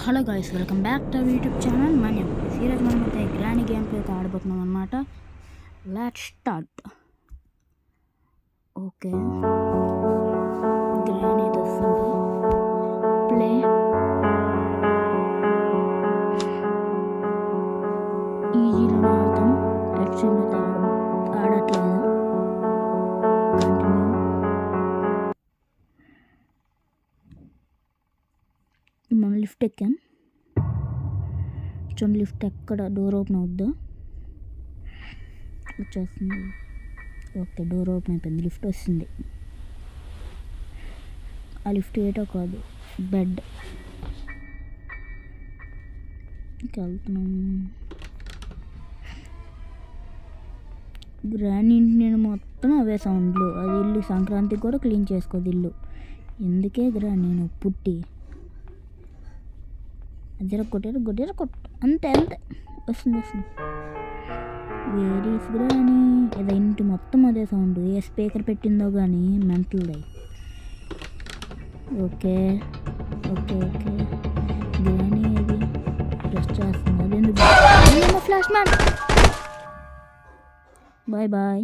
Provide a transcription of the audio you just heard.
Hello guys, welcome back to YouTube channel. మన ఈరోజు మనం అయితే గ్రానీ గేమ్ ప్లే ఆడబోతున్నాం అనమాట. Let's start. ఓకే, గ్రానీ అయితే వస్తుంది. ప్లే. ఈజీలోనే ఆడతాం. ఎక్స్ట్రీమ్ అయితే ఆడట్లేదు. కంటిన్యూ. మనం లిఫ్ట్ ఎక్కాం. చూడండి, లిఫ్ట్ ఎక్కడ డోర్ ఓపెన్ అవుద్దా వచ్చేస్తుంది. ఓకే, డోర్ ఓపెన్ అయిపోయింది. లిఫ్ట్ వస్తుంది. ఆ లిఫ్ట్ ఏటో కాదు, బెడ్. వెళ్తున్నాం. గ్రానీ నేను మొత్తం అవే సౌండ్లు. అది ఇల్లు సంక్రాంతికి కూడా క్లీన్ చేసుకోదు ఇల్లు. ఎందుకే గ్రానీ నేను పుట్టి అద్దెర కొట్టు అంతే వస్తుంది. Where's granny. ఏదో ఇంటి మొత్తం అదే సౌండ్. ఏ స్పీకర్ పెట్టిందో కానీ మెంటల్ది. ఓకే ఓకే ఓకే గ్రానీ అది ప్రెస్ చేస్తుంది. అదేందుకు ఫ్లాష్ మ్యాన్. Bye bye.